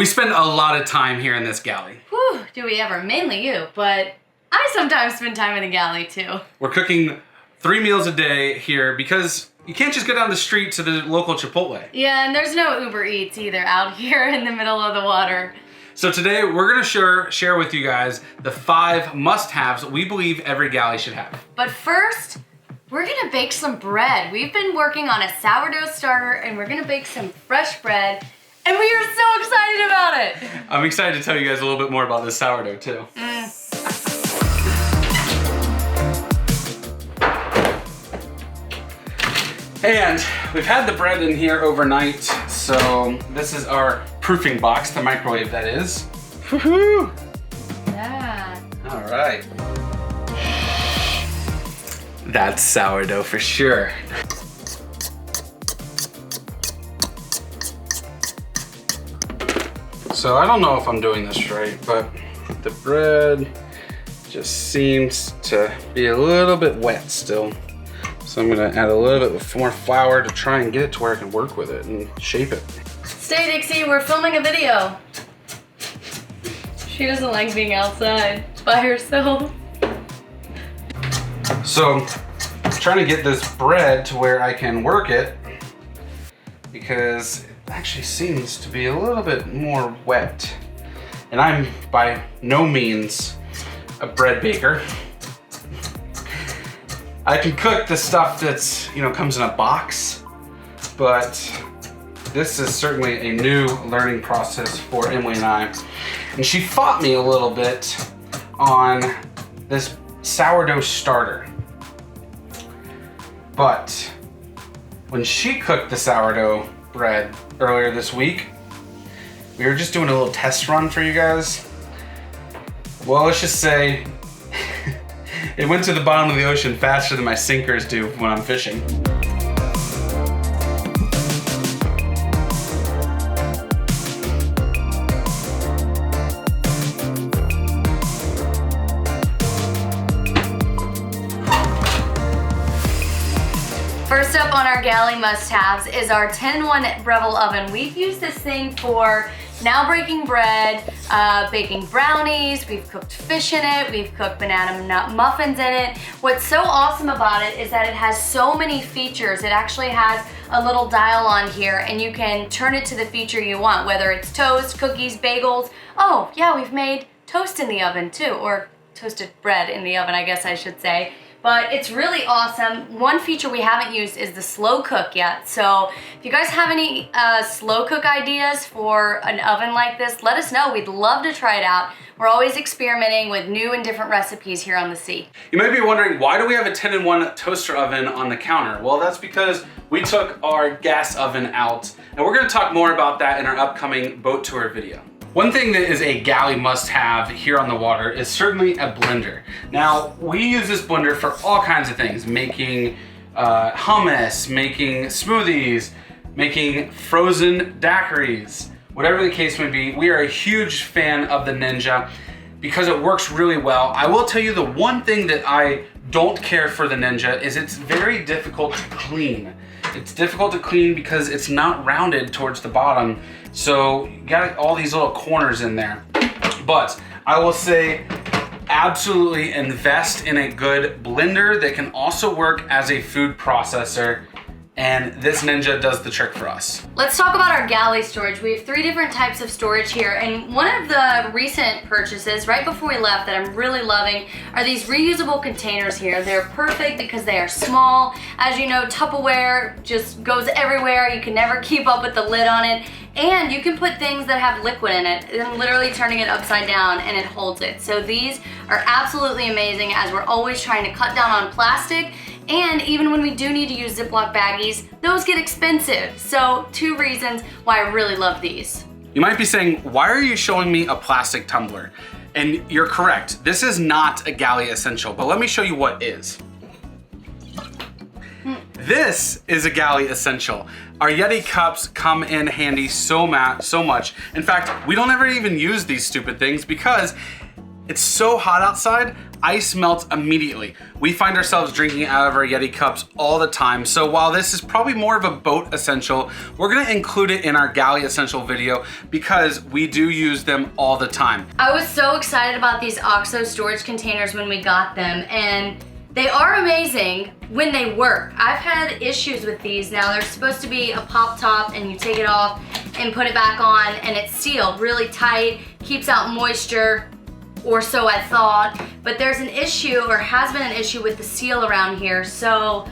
We spend a lot of time here in this galley. Whew, do we ever? Mainly you, but I sometimes spend time in the galley too. We're cooking 3 meals a day here because you can't just go down the street to the local Chipotle. Yeah, and there's no Uber Eats either out here in the middle of the water. So today we're gonna share with you guys the 5 must-haves we believe every galley should have. But first, we're gonna bake some bread. We've been working on a sourdough starter and we're gonna bake some fresh bread. And we are so excited about it. I'm excited to tell you guys a little bit more about this sourdough too. And we've had the bread in here overnight, so this is our proofing box, the microwave that is. Woohoo! Yeah. All right. That's sourdough for sure. So I don't know if I'm doing this right, but the bread just seems to be a little bit wet still. So I'm gonna add a little bit more flour to try and get it to where I can work with it and shape it. Stay, Dixie, we're filming a video. She doesn't like being outside by herself. So I'm trying to get this bread to where I can work it because it actually seems to be a little bit more wet. And I'm by no means a bread baker. I can cook the stuff that's, comes in a box, but this is certainly a new learning process for Emily and I. And she fought me a little bit on this sourdough starter. But when she cooked the sourdough bread earlier this week, we were just doing a little test run for you guys. Well, let's just say it went to the bottom of the ocean faster than my sinkers do when I'm fishing. First up on our galley must-haves is our 10-in-1 Breville oven. We've used this thing for now breaking bread, baking brownies, we've cooked fish in it, we've cooked banana nut muffins in it. What's so awesome about it is that it has so many features. It actually has a little dial on here and you can turn it to the feature you want, whether it's toast, cookies, bagels. Oh yeah, we've made toast in the oven too, or toasted bread in the oven, I guess I should say. But it's really awesome. One feature we haven't used is the slow cook yet. So if you guys have any slow cook ideas for an oven like this, let us know. We'd love to try it out. We're always experimenting with new and different recipes here on the sea. You might be wondering, why do we have a 10-in-1 toaster oven on the counter? Well, that's because we took our gas oven out, and we're gonna talk more about that in our upcoming boat tour video. One thing that is a galley must-have here on the water is certainly a blender. Now, we use this blender for all kinds of things, making hummus, making smoothies, making frozen daiquiris, whatever the case may be. We are a huge fan of the Ninja because it works really well. I will tell you the one thing that I don't care for the Ninja is it's very difficult to clean. It's difficult to clean because it's not rounded towards the bottom. So you got all these little corners in there. But I will say, absolutely invest in a good blender that can also work as a food processor. And this Ninja does the trick for us. Let's talk about our galley storage. We have 3 different types of storage here, and one of the recent purchases right before we left that I'm really loving are these reusable containers here. They're perfect because they are small. As you know, Tupperware just goes everywhere. You can never keep up with the lid on it. And you can put things that have liquid in it, and literally turning it upside down and it holds it. So these are absolutely amazing as we're always trying to cut down on plastic. And even when we do need to use Ziploc baggies, those get expensive. So 2 reasons why I really love these. You might be saying, why are you showing me a plastic tumbler? And you're correct, this is not a galley essential, but let me show you what is. This is a galley essential. Our Yeti cups come in handy so much. In fact, we don't ever even use these stupid things because It's so hot outside, ice melts immediately. We find ourselves drinking out of our Yeti cups all the time, so while this is probably more of a boat essential, we're gonna include it in our Galley essential video because we do use them all the time. I was so excited about these OXO storage containers when we got them, and they are amazing when they work. I've had issues with these. Now they're supposed to be a pop top and you take it off and put it back on and it's sealed really tight, keeps out moisture, or so I thought, but there's an issue, or has been an issue, with the seal around here. So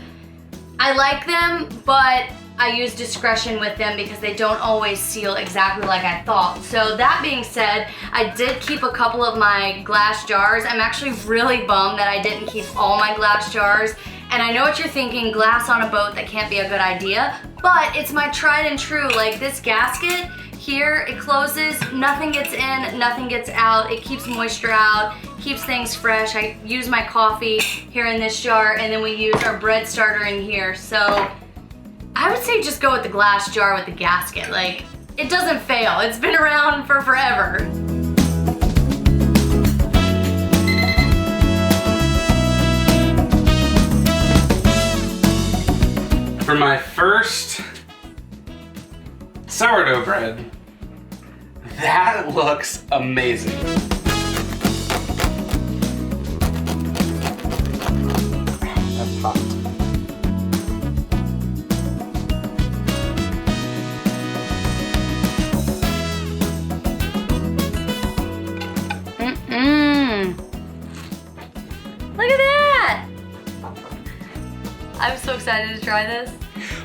I like them, but I use discretion with them because they don't always seal exactly like I thought. So that being said, I did keep a couple of my glass jars. I'm actually really bummed that I didn't keep all my glass jars. And I know what you're thinking, glass on a boat, that can't be a good idea, but it's my tried and true. Like this gasket here, it closes, nothing gets in, nothing gets out. It keeps moisture out, keeps things fresh. I use my coffee here in this jar, and then we use our bread starter in here. So I would say just go with the glass jar with the gasket. Like, it doesn't fail. It's been around for forever. For my first sourdough bread, that looks amazing. That's hot. Look at that! I'm so excited to try this.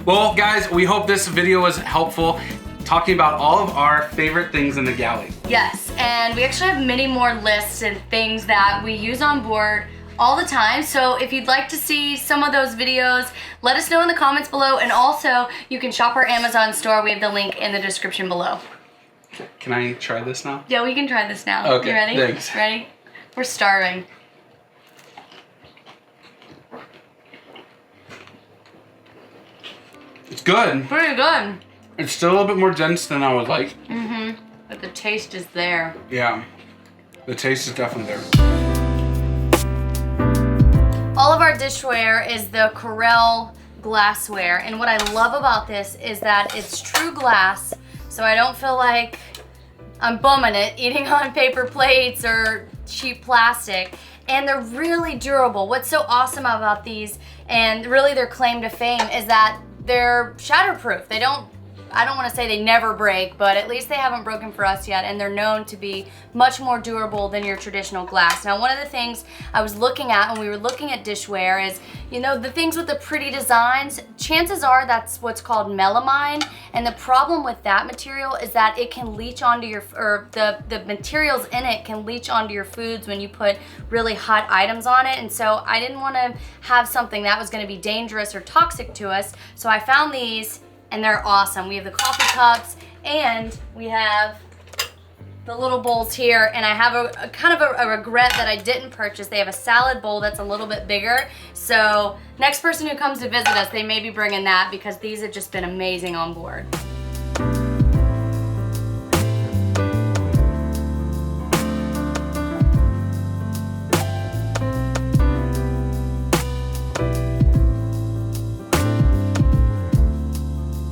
Well, guys, we hope this video was helpful, talking about all of our favorite things in the Galley. Yes, and we actually have many more lists and things that we use on board all the time. So if you'd like to see some of those videos, let us know in the comments below. And also, you can shop our Amazon store. We have the link in the description below. Can I try this now? Yeah, we can try this now. Okay, you ready? thanks. Ready? We're starving. It's good. Pretty good. It's still a little bit more dense than I would like. Mm-hmm. But the taste is there. Yeah, the taste is definitely there. All of our dishware is the Corel glassware, and what I love about this is that it's true glass, so I don't feel like I'm bumming it eating on paper plates or cheap plastic, and they're really durable. What's so awesome about these, and really their claim to fame, is that they're shatterproof. I don't want to say they never break, but at least they haven't broken for us yet, and they're known to be much more durable than your traditional glass. Now, one of the things I was looking at when we were looking at dishware is, you know, the things with the pretty designs, chances are that's what's called melamine, and the problem with that material is that it can leach onto your, or the materials in it can leach onto your foods when you put really hot items on it, and so I didn't want to have something that was going to be dangerous or toxic to us, so I found these, and they're awesome. We have the coffee cups, and we have the little bowls here, and I have a kind of a regret that I didn't purchase. They have a salad bowl that's a little bit bigger, so next person who comes to visit us, they may be bringing that because these have just been amazing on board.